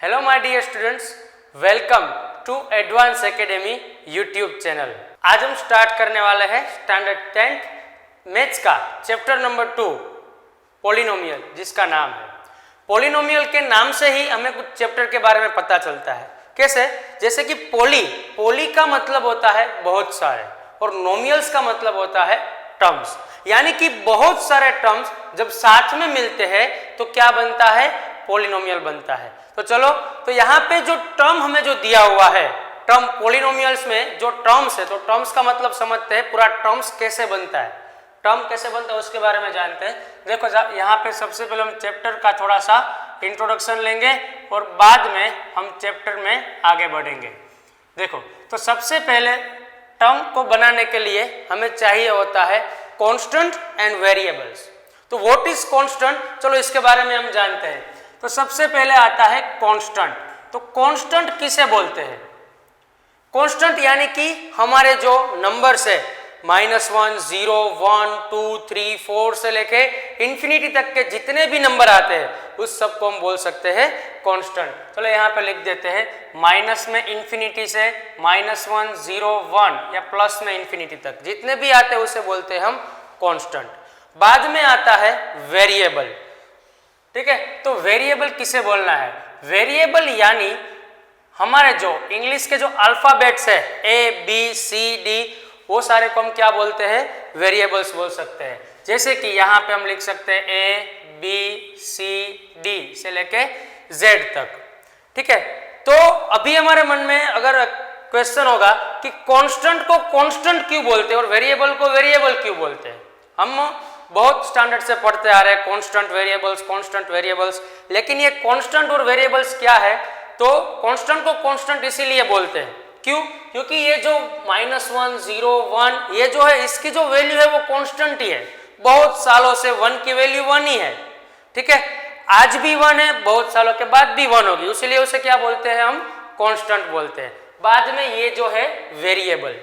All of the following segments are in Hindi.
Hello my dear students, welcome to advance academy YouTube channel. आज हम स्टार्ट करने वाले हैं स्टैंडर्ड 10th मैथ्स का चैप्टर नंबर 2 पॉलिनोमियल, जिसका नाम है। पॉलिनोमियल के नाम से ही हमें कुछ चैप्टर के बारे में पता चलता है। कैसे? जैसे कि पॉली का मतलब होता है बहुत सारे, और नोमियल्स का मतलब होता है टर्म्स, यानी कि बहुत सारे टर्म्स जब साथ में मिलते हैं तो क्या बनता है? पॉलिनोमियल बनता है। तो चलो, तो यहाँ पे जो टर्म हमें जो दिया हुआ है, टर्म पॉलिनोमियल्स में जो टर्म्स है, तो टर्म्स का मतलब समझते हैं, पूरा टर्म्स कैसे बनता है, टर्म कैसे बनता है उसके बारे में जानते हैं। देखो यहाँ पे सबसे पहले हम चैप्टर का थोड़ा सा इंट्रोडक्शन लेंगे और बाद में हम चैप्टर में आगे बढ़ेंगे। देखो, तो सबसे पहले टर्म को बनाने के लिए हमें चाहिए होता है कांस्टेंट एंड वेरिएबल्स। तो व्हाट इज कांस्टेंट, चलो इसके बारे में हम जानते हैं। तो सबसे पहले आता है कांस्टेंट। तो कांस्टेंट किसे बोलते हैं? कांस्टेंट यानी कि हमारे जो नंबर्स है -1, 0, 1, 2, 3, 4 से लेके इंफिनिटी तक के जितने भी नंबर आते हैं उस सबको हम बोल सकते हैं कांस्टेंट। चलो यहाँ पे लिख देते हैं, माइनस में इंफिनिटी से -1, 0, 1 या प्लस में इंफिनिटी तक जितने भी आते हैं उसे बोलते हैं हम कांस्टेंट। बाद में आता है वेरिएबल। ठीक है, तो वेरिएबल किसे बोलना है? वेरिएबल यानी हमारे जो इंग्लिश के जो अल्फाबेट्स है ABCD, वो सारे को हम क्या बोलते हैं? वेरिएबल्स बोल सकते हैं। जैसे कि यहाँ पे हम लिख सकते हैं ABCD से लेके Z तक। ठीक है, तो अभी हमारे मन में अगर क्वेश्चन होगा कि कांस्टेंट को कांस्टेंट क्यों बोलते हैं और वेरिएबल को वेरिएबल क्यों बोलते हैं? हम बहुत स्टैंडर्ड से पढ़ते आ रहे हैं कांस्टेंट वेरिएबल्स, लेकिन ये कांस्टेंट और वेरिएबल्स क्या है? तो कांस्टेंट को कांस्टेंट इसीलिए बोलते हैं। क्यों? क्योंकि ये जो -1, 0, 1 ये जो है, इसकी जो वैल्यू है वो कांस्टेंट ही है। बहुत सालों से 1 की वैल्यू 1 ही है। ठीक है, आज भी 1 है, बहुत सालों के बाद भी 1 होगी, इसलिए उसे क्या बोलते हैं? हम कांस्टेंट बोलते हैं। बाद में ये जो है वेरिएबल,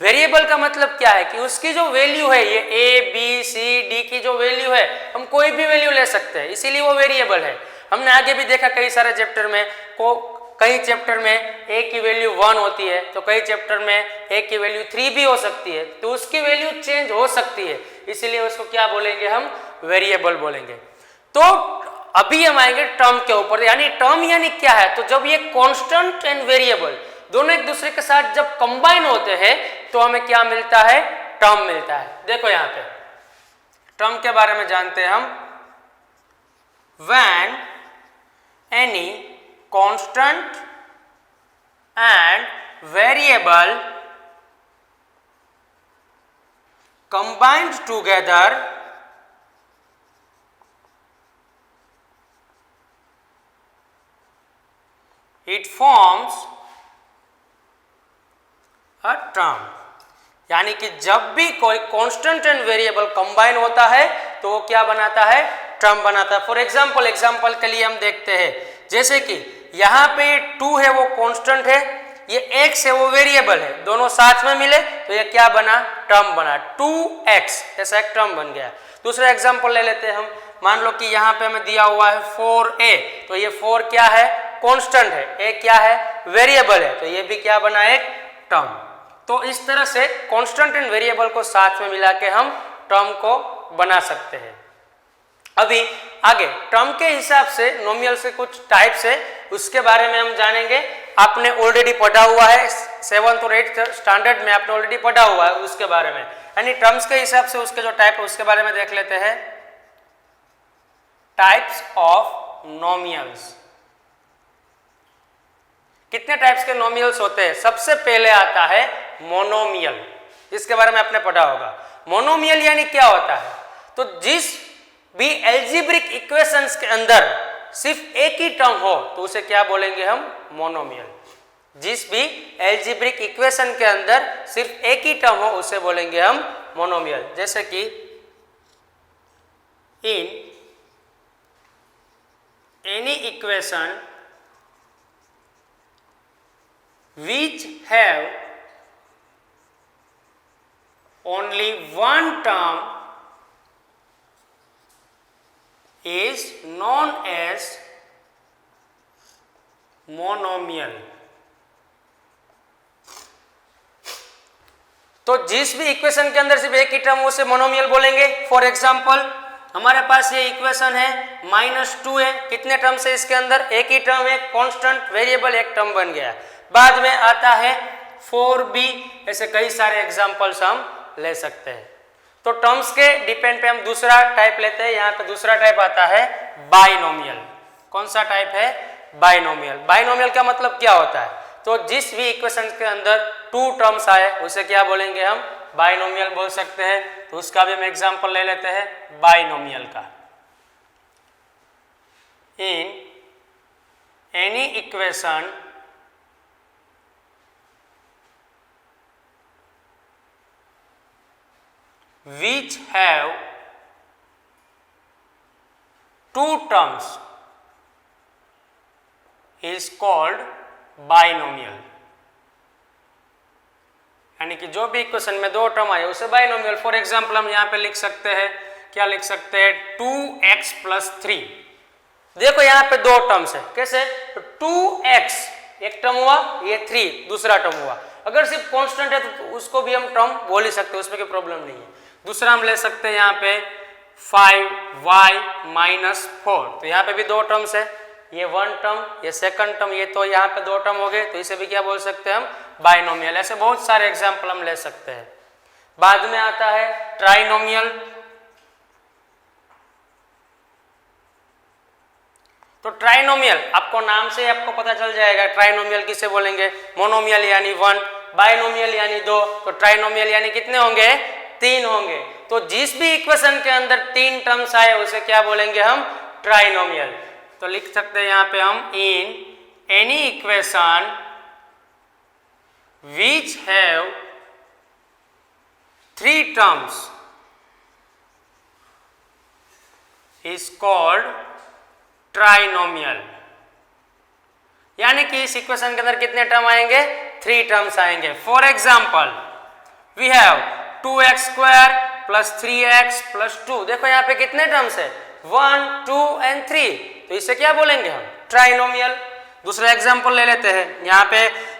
वेरिएबल का मतलब क्या है कि उसकी जो वैल्यू है, ये ABCD की जो वैल्यू है, हम कोई भी वैल्यू ले सकते हैं, इसीलिए वो वेरिएबल है। हमने आगे भी देखा कई सारे चैप्टर में, कई चैप्टर में A की वैल्यू 1 होती है, तो कई चैप्टर में A की वैल्यू 3 भी हो सकती है, तो उसकी वैल्यू चेंज हो सकती है, इसीलिए उसको क्या बोलेंगे? हम वेरिएबल बोलेंगे। तो अभी हम आएंगे टर्म के ऊपर, यानी टर्म यानी क्या है? तो जब ये कांस्टेंट एंड वेरिएबल दोनों एक दूसरे के साथ जब कंबाइन होते हैं तो हमें क्या मिलता है? टर्म मिलता है। देखो यहाँ पे टर्म के बारे में जानते हैं हम। When any constant and variable combined together it forms a term। यानी कि जब भी कोई कांस्टेंट एंड वेरिएबल कंबाइन होता है तो वो क्या बनाता है? टर्म बनाता है। फॉर एग्जांपल के लिए हम देखते हैं, जैसे कि यहाँ पे 2 है वो कांस्टेंट है, ये x है वो वेरिएबल है, दोनों साथ में मिले तो ये क्या बना? टर्म बना, 2x, ऐसा एक टर्म बन गया। दूसरा एग्जांपल ले लेते हैं हम। मान लो कि यहाँ पे हमें दिया हुआ है 4a, तो ये 4 क्या है? कांस्टेंट है, a क्या है? वेरिएबल है, तो ये भी क्या बना? एक टर्म। तो इस तरह से कांस्टेंट एंड वेरिएबल को साथ में मिला के हम टर्म को बना सकते हैं। अभी आगे टर्म के हिसाब से नोमियल से कुछ टाइप्स है, उसके बारे में हम जानेंगे। आपने ऑलरेडी पढ़ा हुआ है 7th और 8th स्टैंडर्ड में, आपने ऑलरेडी पढ़ा हुआ है उसके बारे में, यानी टर्म्स के हिसाब से उसके जो टाइप है उसके बारे में देख लेते हैं। Types of nomials. कितने टाइप्स के नोमियल्स होते हैं? सबसे पहले आता है मोनोमियल, इसके बारे में आपने पढ़ा होगा। मोनोमियल यानी क्या होता है? तो जिस भी एल्जेब्रिक इक्वेशंस के अंदर सिर्फ एक ही टर्म हो तो उसे क्या बोलेंगे? हम मोनोमियल। जिस भी एल्जेब्रिक इक्वेशन के अंदर सिर्फ एक ही टर्म हो उसे बोलेंगे हम मोनोमियल। जैसे कि in any equation which have only one term is known as monomial. तो जिस भी इक्वेशन के अंदर सिर्फ एक ही टर्म हो उसे मोनोमियल बोलेंगे। फॉर एग्जांपल हमारे पास ये इक्वेशन है -2 है, कितने टर्म्स है इसके अंदर, एक ही टर्म है, कांस्टेंट वेरिएबल एक टर्म बन गया। बाद में आता है 4b, ऐसे कई सारे एग्जांपल्स हम ले सकते हैं। तो टर्म्स के डिपेंड पे हम दूसरा टाइप लेते हैं। यहाँ पे दूसरा टाइप आता है बाइनोमियल। कौन सा टाइप है? बाइनोमियल। बाइनोमियल का मतलब क्या होता है? तो जिस भी इक्वेशन के अंदर 2 टर्म्स आए उसे क्या बोलेंगे हम? बाइनोमियल बोल सकते हैं। तो उसका भी हम एग्जांपल ले लेते हैं बाइनोमियल का। In any equation which have 2 terms is called binomial। यानी कि जो भी इक्वेशन में 2 टर्म आए उसे बाइनोमियल। फॉर एग्जांपल हम यहाँ पे लिख सकते हैं, क्या लिख सकते हैं? 2x + 3। देखो यहाँ पे 2 टर्म्स है, कैसे? 2x एक टर्म हुआ, ये 3 दूसरा टर्म हुआ। अगर सिर्फ कांस्टेंट है तो उसको भी हम टर्म बोल ही सकते हैं, उसमें कोई प्रॉब्लम नहीं है। दूसरा हम ले सकते हैं यहाँ पे 5y - 4। तो यहाँ पे भी 2 टर्म्स है, ये 1 टर्म, ये सेकंड टर्म, ये तो यहाँ पे 2 टर्म हो गए। तो इसे भी क्या बोल सकते हैं हम? बाइनोमियल। ऐसे बहुत सारे एग्जाम्पल हम ले सकते हैं। बाद में आता है ट्राइनोमियल। तो ट्राइनोमियल आपको नाम से आपको पता चल जाएगा ट्राइनोमियल किसे बोलेंगे। मोनोमियल यानी 1, बाइनोमियल यानी 2, तो ट्राइनोमियल यानी कितने होंगे? 3 होंगे। तो जिस भी इक्वेशन के अंदर 3 टर्म्स आए उसे क्या बोलेंगे हम? ट्राइनोमियल। तो लिख सकते हैं यहाँ पे हम in any equation which have 3 terms is called trinomial. यानी कि इस इक्वेशन के अंदर कितने टर्म आएंगे? 3 टर्म्स आएंगे। For example we have 2x² + 3x + 2। देखो यहाँ पे कितने टर्म्स है? 1, 2 and 3। तो इसे क्या बोलेंगे हम? ट्राइनोमियल। दूसरा एग्जांपल ले लेते हैं। यहाँ पे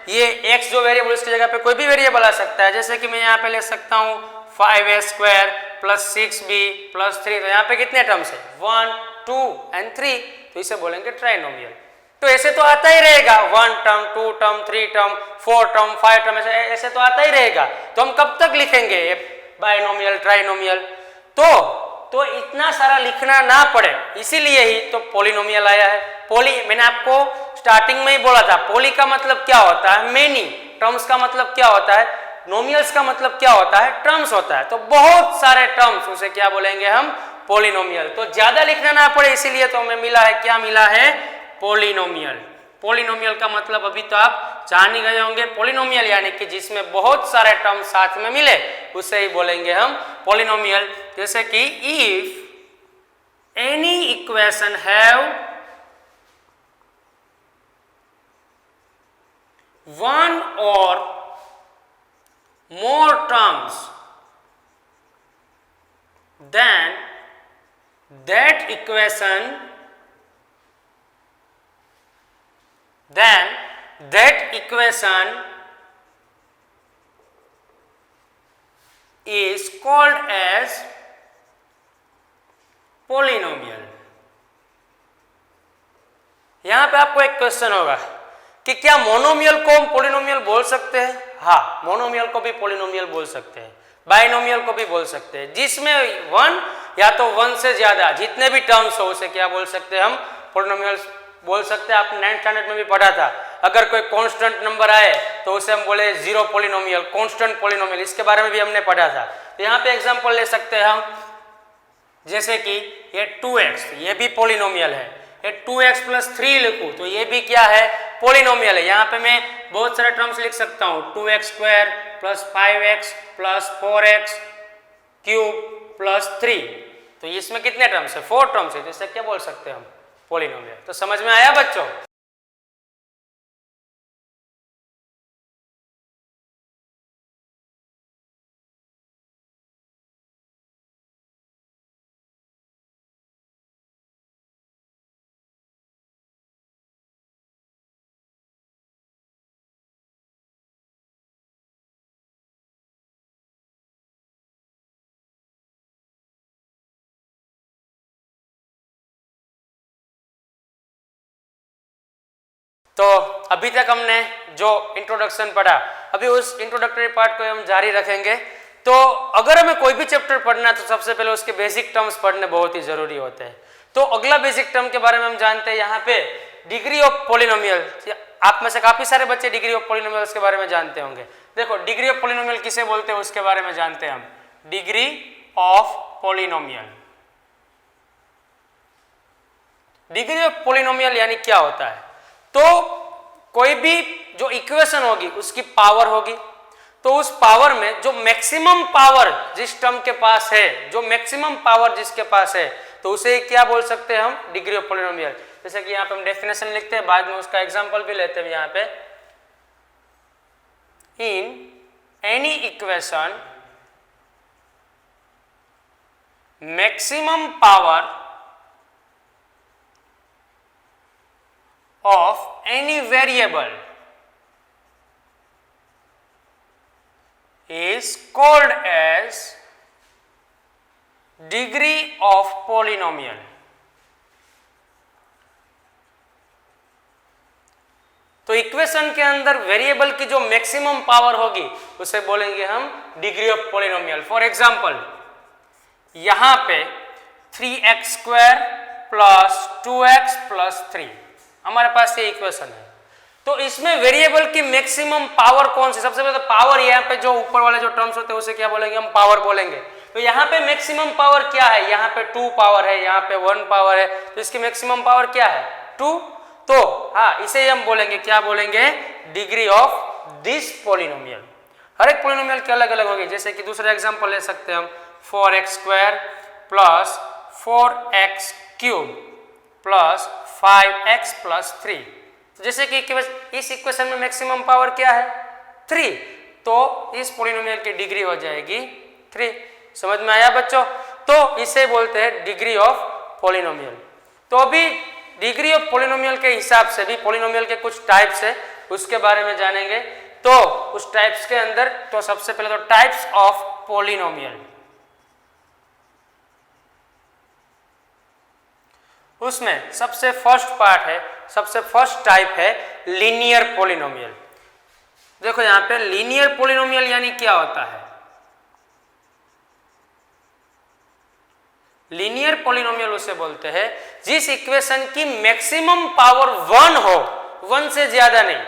ये x जो वेरिएबल, इसकी जगह पे कोई भी वेरिएबल आ सकता है। जैसे कि मैं यहाँ पे ले सकता हूँ 5a² + 6b + 3। तो यहाँ पे कितने टर्म्स है? 1, 2 and 3। तो इसे बोलेंगे ट्राइनोमियल। तो ऐसे तो आता ही रहेगा, 1 term, 2 term, 3 term, 4 term, 5 term, ऐसे तो आता ही रहेगा। तो हम कब तक लिखेंगे बाइनोमियल, ट्राइनोमियल? तो इतना सारा लिखना ना पड़े, इसीलिए ही तो पॉलिनोमियल आया है। पॉली मैंने आपको स्टार्टिंग में ही बोला था, पॉली का मतलब क्या होता है? मेनी। टर्म्स का मतलब क्या होता है? नोमियल्स का मतलब क्या होता है? टर्म्स होता है। तो बहुत सारे टर्म्स, उसे क्या बोलेंगे हम? पॉलिनोमियल। तो ज्यादा लिखना ना पड़े, इसीलिए तो हमें मिला है, क्या मिला है? पॉलिनोमियल। पॉलिनोमियल का मतलब अभी तो आप जान ही गए होंगे। पॉलिनोमियल यानी कि जिसमें बहुत सारे टर्म साथ में मिले उसे ही बोलेंगे हम पॉलिनोमियल। जैसे कि if any equation have 1 or more terms, then that equation is called as polynomial। यहां पे आपको एक क्वेश्चन होगा कि क्या मोनोमियल को हम पॉलिनोमियल बोल सकते हैं? हाँ, मोनोमियल को भी पॉलिनोमियल बोल सकते हैं, बाइनोमियल को भी बोल सकते हैं। जिसमें 1 या तो 1 से ज्यादा जितने भी टर्म्स हो उसे क्या बोल सकते हैं हम? पॉलिनोमियल बोल सकते हैं। आपने 9th स्टैंडर्ड में भी पढ़ा था, अगर कोई कांस्टेंट नंबर आए तो उसे हम बोले 0 पॉलिनोमियल, कांस्टेंट पॉलिनोमियल, इसके बारे में भी हमने पढ़ा था। तो यहाँ पे एग्जांपल ले सकते हैं हम, जैसे कि ये 2x, ये भी पॉलिनोमियल है। ये 2x + 3 लिखूं तो ये भी क्या है? पॉलिनोमियल है। यहाँ पे मैं बहुत सारे टर्म्स लिख सकता हूँ, 2x² + 5x + 4x³ + 3। तो इसमें कितने टर्म्स है? 4 टर्म्स है। तो इसे क्या बोल सकते हैं हम? पॉलिनोमियल। तो समझ में आया बच्चों? तो अभी तक हमने जो इंट्रोडक्शन पढ़ा, अभी उस इंट्रोडक्टरी पार्ट को हम जारी रखेंगे। तो अगर हमें कोई भी चैप्टर पढ़ना है तो सबसे पहले उसके बेसिक टर्म्स पढ़ने बहुत ही जरूरी होते हैं। तो अगला बेसिक टर्म के बारे में हम जानते हैं यहाँ पे डिग्री ऑफ पॉलिनोमियल। आप में से काफी सारे बच्चे डिग्री ऑफ पॉलिनोमियल्स के बारे में जानते होंगे। देखो डिग्री ऑफ पॉलिनोमियल किसे बोलते हैं उसके बारे में जानते हैं हम। Degree of polynomial, degree of polynomial यानी क्या होता है? तो कोई भी जो इक्वेशन होगी उसकी पावर होगी, तो उस पावर में जो मैक्सिमम पावर जिस टर्म के पास है, जो मैक्सिमम पावर जिसके पास है, तो उसे क्या बोल सकते हैं हम? Degree of polynomial. जैसे कि यहाँ पे हम डेफिनेशन लिखते हैं, बाद में उसका एग्जांपल भी लेते हैं यहाँ पे। In any equation maximum power of any variable is called as degree of polynomial। तो इक्वेशन के अंदर वेरिएबल की जो मैक्सिमम पावर होगी उसे बोलेंगे हम degree of polynomial. For example यहां पे 3x square plus 2x plus 3 हमारे पास ये इक्वेशन है। तो इसमें वेरिएबल की मैक्सिमम पावर कौन सी? सबसे पहले तो पावर, यहाँ पे जो ऊपर वाले जो टर्म्स होते हैं उसे क्या बोलेंगे हम? पावर बोलेंगे। तो यहाँ पे मैक्सिमम पावर क्या है? यहाँ पे 2 पावर है, यहाँ पे 1 पावर है, तो इसकी मैक्सिमम पावर क्या है? 2। तो हाँ, इसे हम बोलेंगे, क्या बोलेंगे? Degree of this polynomial. हर एक पॉलिनोमियल की अलग अलग होगी। जैसे कि दूसरा एग्जांपल ले सकते हैं हम, 4x square plus 4x cube plus 5x plus 3। जैसे कि इस इक्वेशन में मैक्सिमम पावर क्या है? 3, तो इस पॉलिनोमियल की डिग्री हो जाएगी 3। समझ में आया बच्चों? तो इसे बोलते हैं डिग्री ऑफ पॉलिनोमियल। तो अभी डिग्री ऑफ पॉलिनोमियल के हिसाब से भी पॉलिनोमियल के कुछ टाइप्स है, उसके बारे में जानेंगे। तो उस टाइप्स के अंदर तो सबसे पहले तो टाइप्स ऑफ पॉलिनोमियल, उसमें सबसे फर्स्ट पार्ट है, सबसे फर्स्ट टाइप है लीनियर पॉलिनोमियल। देखो यहाँ पे लीनियर पॉलिनोमियल यानी क्या होता है? लीनियर पॉलिनोमियल उसे बोलते हैं जिस इक्वेशन की मैक्सिमम पावर 1 हो, 1 से ज्यादा नहीं,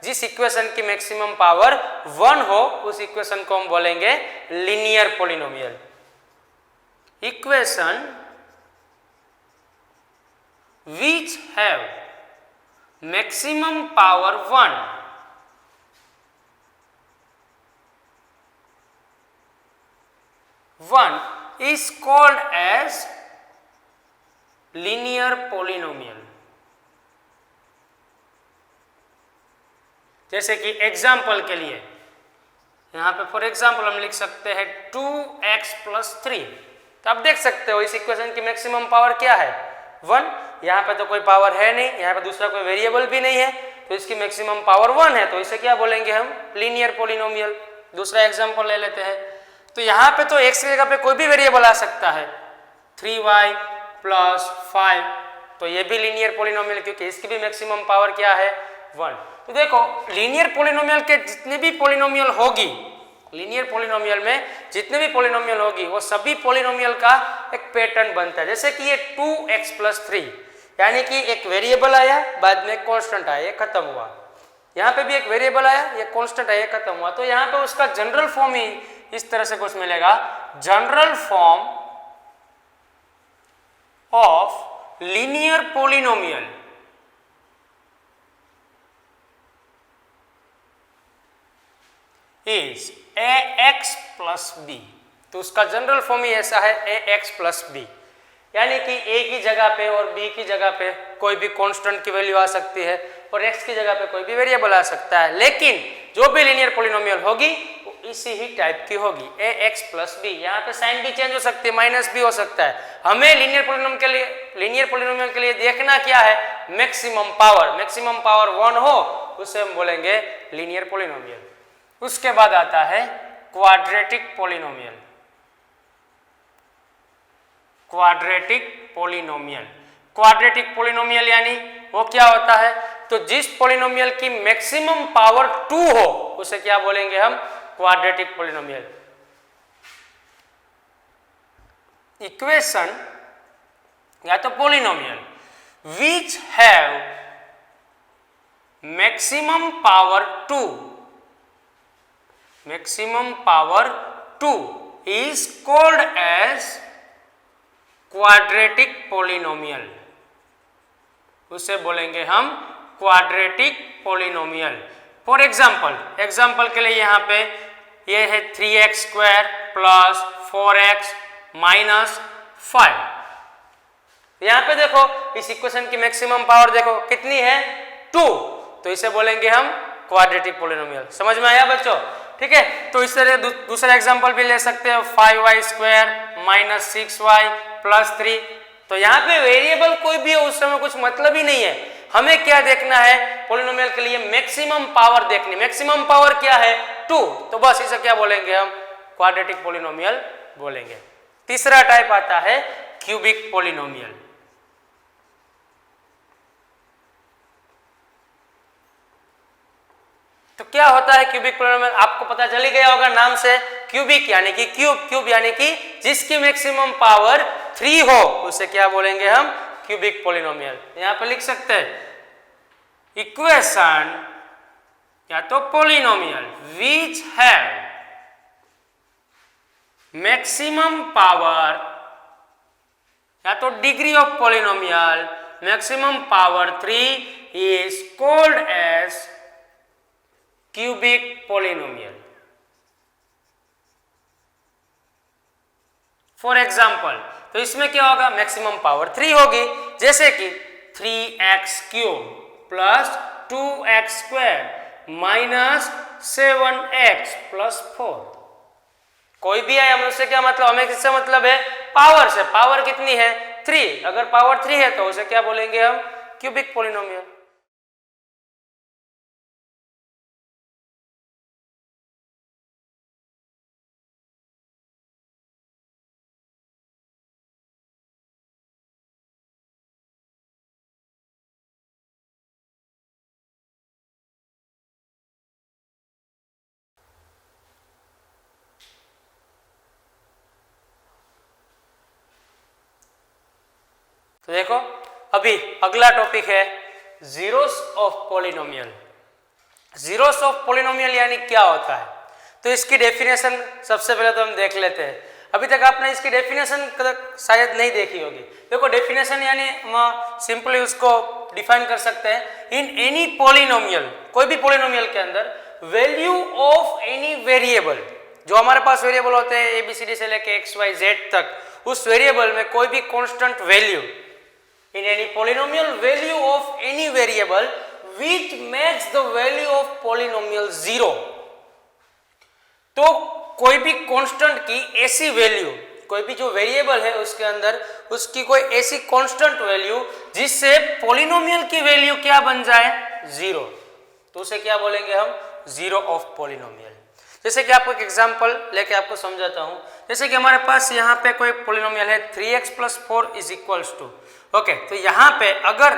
जिस इक्वेशन की मैक्सिमम पावर 1 हो उस इक्वेशन को हम बोलेंगे linear polynomial. Equation which have maximum power 1 is called as linear polynomial। जैसे कि एग्जाम्पल के लिए यहाँ पे फॉर एग्जाम्पल हम लिख सकते हैं 2x प्लस 3। तो आप देख सकते हो इस इक्वेशन की मैक्सिमम पावर क्या है? 1। यहाँ पे तो कोई पावर है नहीं, यहाँ पे दूसरा कोई वेरिएबल भी नहीं है, तो इसकी मैक्सिमम पावर 1 है, तो इसे क्या बोलेंगे हम? Linear polynomial. दूसरा एग्जांपल ले लेते हैं। तो यहाँ पे तो x की जगह पे कोई भी वेरिएबल आ सकता है, 3y प्लस 5, तो ये भी लीनियर पॉलिनोमियल, क्योंकि इसकी भी मैक्सिमम पावर क्या है? 1। तो देखो लीनियर पॉलिनोमियल के जितने भी पॉलिनोमियल होगी, लीनियर पॉलिनोमियल में जितने भी पॉलिनोमियल होगी वो सभी पॉलिनोमियल का एक पैटर्न बनता है। जैसे कि ये 2x प्लस 3, यानी कि एक वेरिएबल आया, बाद में एक कांस्टेंट आया, ये खत्म हुआ। यहाँ पे भी एक वेरिएबल आया, ये कांस्टेंट आया, ये खत्म हुआ। तो यहाँ पे उसका जनरल फॉर्म ही इस तरह से कुछ मिलेगा, general form of linear polynomial is ax plus B. तो उसका जनरल फॉर्म ही ऐसा है, ax प्लस बी, यानी कि a की जगह पे और b की जगह पे कोई भी कांस्टेंट की वैल्यू आ सकती है और x की जगह पे कोई भी वेरिएबल आ सकता है, लेकिन जो भी लीनियर पॉलिनोमियल होगी वो इसी ही टाइप की होगी, ax प्लस बी। यहाँ पे साइन भी चेंज हो सकती है, माइनस भी हो सकता है। हमें लीनियर पॉलिनोमियल के लिए देखना क्या है? Maximum power. मैक्सिमम पावर 1 हो उसे हम बोलेंगे लीनियर पॉलिनोमियल। उसके बाद आता है quadratic polynomial. Quadratic polynomial, quadratic polynomial यानी वो क्या होता है? तो जिस पॉलिनोमियल की मैक्सिमम पावर 2 हो उसे क्या बोलेंगे हम? Quadratic polynomial. इक्वेशन या तो polynomial which have maximum power 2 is called as quadratic polynomial, उसे बोलेंगे हम क्वाड्रेटिक पॉलिनोमियल। फॉर एग्जाम्पल के लिए यहाँ पे ये है 3x square plus 4x minus 5। यहाँ पे देखो इस इक्वेशन की मैक्सिमम पावर देखो कितनी है? 2, तो इसे बोलेंगे हम क्वाड्रेटिक पॉलिनोमियल। समझ में आया बच्चों? ठीक है, तो इस तरह दूसरा एग्जांपल भी ले सकते हो 5y square minus 6y plus 3। तो यहाँ पे वेरिएबल कोई भी हो उस समय कुछ मतलब ही नहीं है, हमें क्या देखना है? पॉलिनोमियल के लिए मैक्सिमम पावर देखनी। मैक्सिमम पावर क्या है? 2, तो बस इसे क्या बोलेंगे हम? क्वाड्रेटिक पॉलिनोमियल बोलेंगे। तीसरा टाइप आता है क्यूबिक पॉलिनोमियल। तो क्या होता है क्यूबिक पॉलिनोमियल? आपको पता चल ही गया होगा नाम से, क्यूबिक यानी कि क्यूब यानी कि जिसकी मैक्सिमम पावर 3 हो उसे क्या बोलेंगे हम? Cubic polynomial. यहां पर लिख सकते हैं इक्वेशन या तो polynomial which have maximum power या तो degree of polynomial maximum power 3 is called as cubic polynomial. For example, तो इसमें क्या होगा? मैक्सिमम पावर 3 होगी, जैसे कि 3x cube plus 2x square minus 7x plus 4। कोई भी है, हमें उससे क्या मतलब? हमें किससे मतलब है? पावर से। पावर कितनी है? 3। अगर पावर 3 है तो उसे क्या बोलेंगे हम? Cubic polynomial. तो देखो अभी अगला टॉपिक है zeros of polynomial. Zeros of polynomial यानी क्या होता है? तो इसकी डेफिनेशन सबसे पहले तो हम देख लेते हैं। अभी तक आपने इसकी डेफिनेशन शायद नहीं देखी होगी। देखो डेफिनेशन यानी हम सिंपली उसको डिफाइन कर सकते हैं, इन एनी पॉलिनोमियल, कोई भी पॉलिनोमियल के अंदर वैल्यू ऑफ एनी वेरिएबल, जो हमारे पास वेरिएबल होते हैं ABCD से लेके XYZ तक, उस वेरिएबल में कोई भी constant value in any polynomial value of any variable which makes the value of polynomial 0। तो कोई भी कांस्टेंट की ऐसी वैल्यू, कोई भी जो वेरिएबल है उसके अंदर उसकी कोई ऐसी कांस्टेंट वैल्यू जिससे पॉलिनोमियल की वैल्यू क्या बन जाए? 0, तो उसे क्या बोलेंगे हम? Zero of polynomial. जैसे कि आपको एक एग्जांपल लेके आपको समझाता हूं। जैसे कि हमारे पास यहाँ पे कोई पॉलिनोमियल है 3x plus 4 is equals to, okay, तो यहाँ पे अगर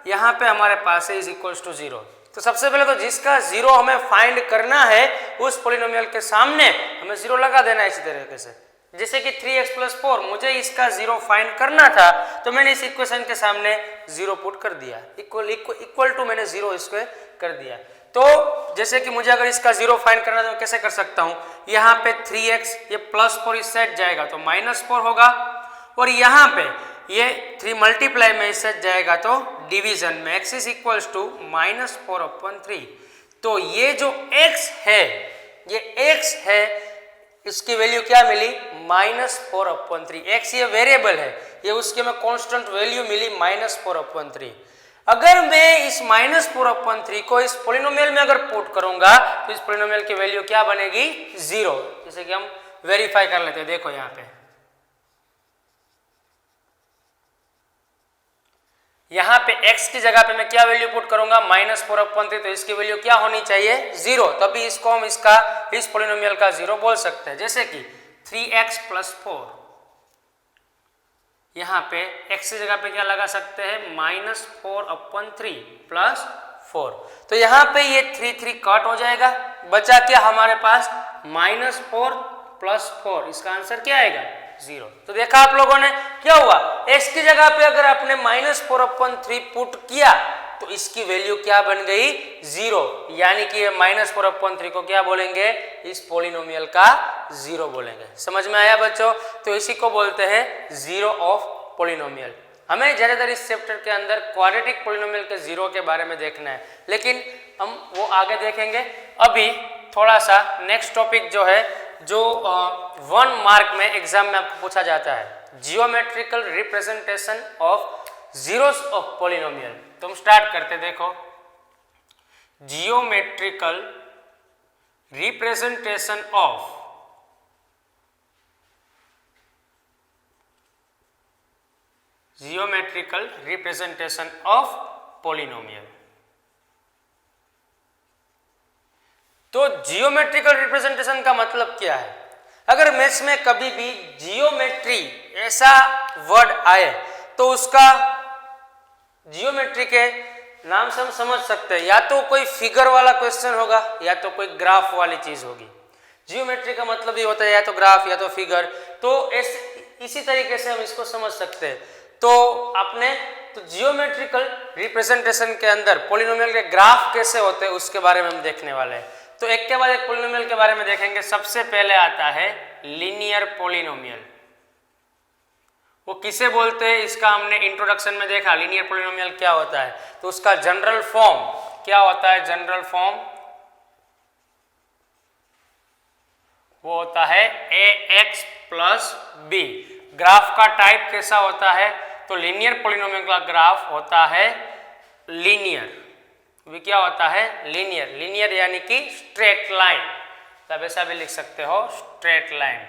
यहाँ पे हमारे पास है इज इक्वल्स टू 0, तो सबसे पहले तो जिसका 0 हमें फाइंड करना है उस पॉलिनोमियल के सामने हमें 0 लगा देना है। इसी तरीके से जैसे कि 3x प्लस 4, मुझे इसका 0 फाइंड करना था तो मैंने इस इक्वेशन के सामने 0 पुट कर दिया, इक्वल टू मैंने 0 इसको कर दिया। तो जैसे कि मुझे अगर इसका 0 फाइंड करना है तो कैसे कर सकता हूँ? यहाँ पे 3x ये प्लस 4 इस साइड जाएगा तो माइनस 4 होगा, और यहाँ पे ये 3 मल्टीप्लाई में इस साइड जाएगा तो डिवीजन में x is equals to minus 4/3। तो ये जो x है, ये x है, इसकी वैल्यू क्या मिली? माइनस 4/3। x ये वेरिएबल है, ये उसके में कांस्टेंट वैल्यू मिली माइनस 4/3। अगर मैं इस माइनस 4/3 को इस पॉलिनोमियल में अगर पुट करूंगा तो इस पॉलिनोमियल की वैल्यू क्या बनेगी? 0। जैसे कि हम वेरीफाई कर लेते हैं, देखो यहाँ पे यहाँ पे x की जगह पे मैं क्या वैल्यू पुट करूंगा? माइनस 4/3, तो इसकी वैल्यू क्या होनी चाहिए? 0, तभी इसको हम इस पॉलिनोमियल का 0 बोल सकते हैं। जैसे कि 3x प्लस 4, यहाँ पे x की जगह पे क्या लगा सकते हैं? Minus 4/3 plus 4। तो यहाँ पे ये 3 3 कट हो जाएगा, बचा क्या हमारे पास -4 + 4, इसका आंसर क्या आएगा 0। तो देखा आप लोगों ने क्या हुआ, x की जगह पे अगर आपने -4/3 पुट किया तो इसकी वैल्यू क्या बन गई 0, यानी कि -4/3 को क्या बोलेंगे, इस पॉलिनोमियल का 0 बोलेंगे। समझ में आया बच्चों? तो इसी को बोलते हैं जीरो ऑफ पॉलिनोमियल। हमें ज्यादातर इस चैप्टर के अंदर क्वाड्रेटिक पॉलिनोमियल के जीरो के बारे में देखना है, लेकिन हम वो आगे देखेंगे। अभी थोड़ा सा नेक्स्ट टॉपिक जो है, जो 1 मार्क में एग्जाम में आपको पूछा जाता है, geometrical representation of zeros of polynomial. तो हम स्टार्ट करते, देखो geometrical representation of geometrical representation of polynomial. तो जियोमेट्रिकल रिप्रेजेंटेशन का मतलब क्या है? अगर मैथ्स में कभी भी जियोमेट्री ऐसा वर्ड आए तो उसका जियोमेट्री के नाम से हम समझ सकते हैं, या तो कोई फिगर वाला क्वेश्चन होगा या तो कोई ग्राफ वाली चीज होगी। जियोमेट्री का मतलब ये होता है या तो ग्राफ या तो फिगर। तो इसी तरीके से हम इसको समझ सकते हैं। तो आपने तो जियोमेट्रिकल रिप्रेजेंटेशन के अंदर पॉलिनोमियल के ग्राफ कैसे होते हैं उसके बारे में हम देखने वाले हैं। तो एक के बाद एक पॉलिनोमियल के बारे में देखेंगे। सबसे पहले आता है लीनियर पॉलिनोमियल। वो किसे बोलते हैं इसका हमने इंट्रोडक्शन में देखा, लीनियर पॉलिनोमियल क्या होता है। तो उसका जनरल फॉर्म क्या होता है, जनरल फॉर्म वो होता है ax + b। ग्राफ का टाइप कैसा होता है, तो लीनियर पॉलिनोमियल का ग्राफ होता है लीनियर। भी क्या होता है, लीनियर। लीनियर यानी कि स्ट्रेट लाइन, तब ऐसा भी लिख सकते हो स्ट्रेट लाइन।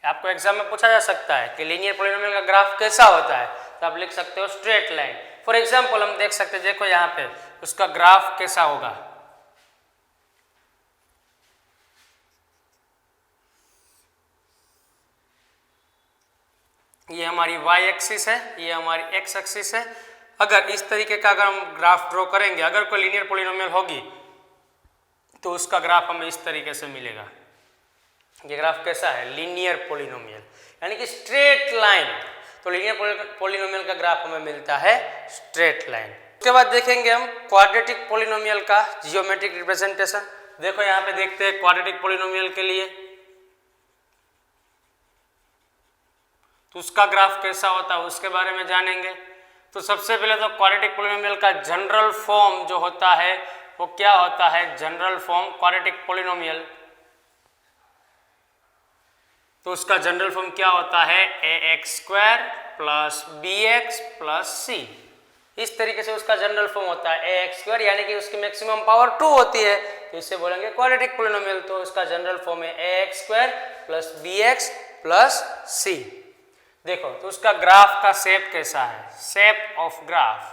आपको एग्जाम में पूछा जा सकता है कि लीनियर पॉलिनोमियल का ग्राफ कैसा होता है, तो आप लिख सकते हो स्ट्रेट लाइन। फॉर एग्जांपल हम देख सकते हैं, देखो यहाँ पे उसका ग्राफ कैसा होगा। ये हमारी y एक्सिस है, ये हमारी x एक्सिस है। अगर इस तरीके का अगर हम ग्राफ ड्रॉ करेंगे, अगर कोई लीनियर पॉलिनोमियल होगी तो उसका ग्राफ हमें इस तरीके से मिलेगा। ये ग्राफ कैसा है, लीनियर पॉलिनोमियल यानी कि स्ट्रेट लाइन। तो लीनियर पॉलिनोमियल का ग्राफ हमें मिलता है स्ट्रेट लाइन। उसके बाद देखेंगे हम क्वाड्रेटिक पॉलिनोमियल का जियोमेट्रिक रिप्रेजेंटेशन। देखो यहाँ पे देखते हैं क्वाड्रेटिक पॉलिनोमियल के लिए तो उसका ग्राफ कैसा होता है उसके बारे में जानेंगे। तो सबसे पहले तो क्वाड्रेटिक पॉलिनोमियल का जनरल फॉर्म जो होता है वो क्या होता है, जनरल फॉर्म क्वाड्रेटिक पॉलिनोमियल। तो उसका जनरल फॉर्म क्या होता है, ax² + bx + c। इस तरीके से उसका जनरल फॉर्म होता है ax² यानी कि उसकी मैक्सिमम पावर 2 होती है, तो इसे बोलेंगे क्वाड्रेटिक पॉलिनोमियल। तो उसका जनरल फॉर्म है ax² + bx + c। देखो तो उसका ग्राफ का शेप कैसा है, शेप ऑफ ग्राफ।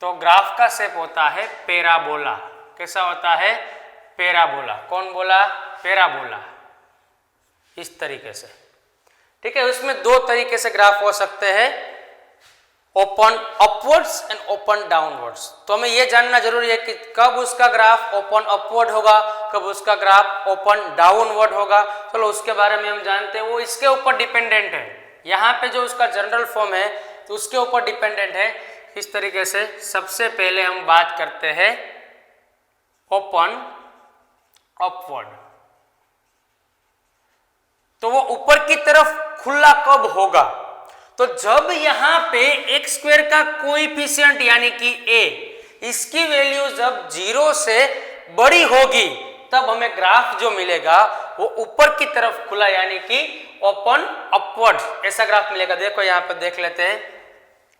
तो ग्राफ का शेप होता है पैराबोला। कैसा होता है, पैराबोला। कौन बोला, पैराबोला। इस तरीके से, ठीक है। उसमें दो तरीके से ग्राफ हो सकते हैं, open upwards and open downwards. तो हमें यह जानना जरूरी है कि कब उसका ग्राफ ओपन अपवर्ड होगा, कब उसका ग्राफ ओपन डाउनवर्ड होगा। चलो उसके बारे में हम जानते हैं, वो इसके ऊपर डिपेंडेंट है। यहाँ पे जो उसका जनरल फॉर्म है तो उसके ऊपर डिपेंडेंट है। इस तरीके से सबसे पहले हम बात करते हैं ओपन अपवर्ड। तो वो ऊपर की तरफ खुला कब होगा, तो जब यहां पे x² का कोएफिशिएंट यानी कि a, इसकी वैल्यू जब 0 से बड़ी होगी तब हमें ग्राफ जो मिलेगा वो ऊपर की तरफ खुला यानी कि ओपन अपवर्ड ऐसा ग्राफ मिलेगा। देखो यहाँ पे देख लेते हैं,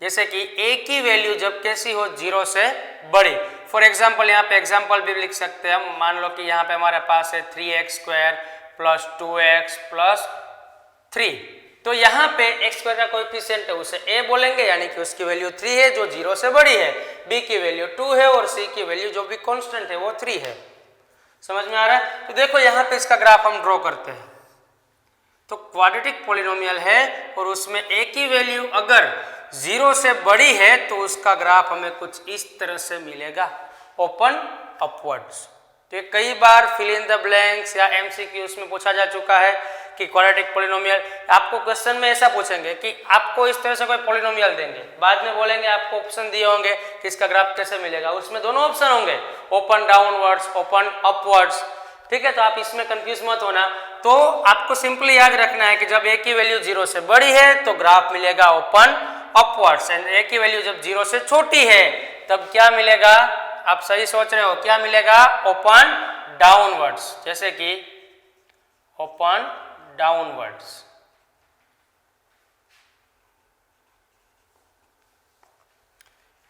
जैसे कि a की वैल्यू जब कैसी हो, 0 से बड़ी। फॉर एग्जाम्पल यहाँ पे एग्जाम्पल भी लिख सकते हैं हम। मान लो कि यहाँ पे हमारे पास है 3x² + 2x + 3। तो यहाँ पे x² का कोएफिशिएंट है उसे a बोलेंगे यानी कि उसकी वैल्यू 3 है जो 0 से बड़ी है, b की वैल्यू 2 है और c की वैल्यू जो भी कांस्टेंट है वो 3 है। समझ में आ रहा है। तो देखो यहाँ पे इसका ग्राफ हम ड्रॉ करते हैं। तो क्वाड्रेटिक पॉलिनोमियल है और उसमें ए की वैल्यू अगर 0 से बड़ी है तो उसका ग्राफ हमें कुछ इस तरह से मिलेगा, ओपन अपवर्ड्स। तो ये कई बार फिल इन द ब्लैंक्स या एमसीक्यूज में पूछा जा चुका है कि क्वाड्रेटिक पॉलिनोमियल, आपको क्वेश्चन में ऐसा पूछेंगे कि आपको इस तरह से कोई पॉलिनोमियल देंगे, बाद में बोलेंगे आपको ऑप्शन दिए होंगे कि इसका ग्राफ कैसे मिलेगा, उसमें दोनों ऑप्शन होंगे, ओपन डाउनवर्ड्स, ओपन अपवर्ड्स। ठीक है, तो आप इसमें कंफ्यूज मत होना। तो आपको सिंपली याद रखना है कि जब ए की वैल्यू 0 से बड़ी है तो ग्राफ मिलेगा ओपन अपवर्ड्स, एंड ए की वैल्यू जब 0 से छोटी है तब क्या मिलेगा, आप सही सोच रहे हो, क्या मिलेगा, ओपन डाउनवर्ड्स, जैसे कि ओपन डाउनवर्ड्स।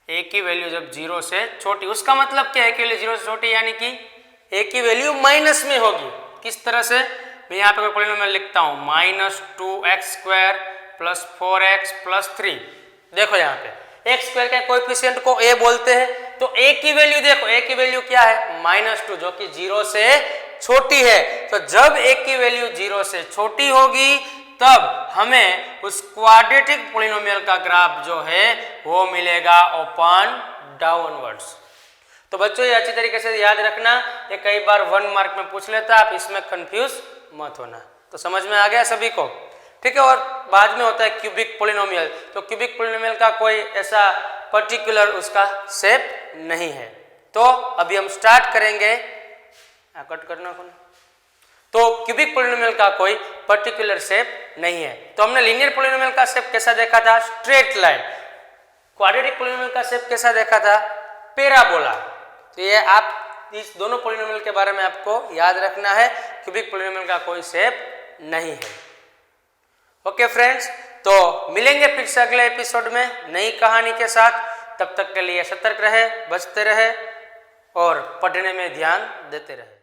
ए की वैल्यू जब 0 से छोटी, उसका मतलब क्या है, ए की वैल्यू 0 से छोटी यानी कि ए की वैल्यू माइनस में होगी। किस तरह से, मैं यहाँ पे पॉलिनोमियल लिखता हूँ, -2x² + 4x + 3। देखो यहाँ पे एक्स स्क्वायर के कोएफिशिएंट को ए बोलते हैं, तो ए की वैल्यू देखो, ए की वैल्यू क्या है, -2, जो कि 0 से छोटी है। तो जब ए की वैल्यू 0 से छोटी होगी तब हमें उस क्वाड्रेटिक पॉलिनोमियल का ग्राफ जो है वो मिलेगा ओपन डाउनवर्ड्स। तो बच्चों ये अच्छी तरीके से याद रखना, ये कई बार 1 मार्क में पूछ लेता है, आप इसमें कंफ्यूज मत होना। तो समझ में आ गया सभी को, ठीक है। और बाद में होता है क्यूबिक पॉलिनोमियल, तो क्यूबिक पॉलिनोमियल का कोई ऐसा पर्टिकुलर उसका शेप नहीं है। तो अभी हम स्टार्ट करेंगे, कट करना कौन, तो क्यूबिक पॉलिनोमियल का कोई पर्टिकुलर शेप नहीं है। तो हमने लीनियर पॉलिनोमियल का शेप कैसा देखा था, स्ट्रेट लाइन। क्वाड्रेटिक पॉलिनोमियल का शेप कैसा देखा था, पैराबोला। तो ये आप इस दोनों पॉलिनोमियल के बारे में आपको याद रखना है, क्यूबिक पॉलिनोमियल का कोई शेप नहीं है। ओके फ्रेंड्स, तो मिलेंगे फिर से अगले एपिसोड में नई कहानी के साथ। तब तक के लिए सतर्क रहे, बचते रहे और पढ़ने में ध्यान देते रहे।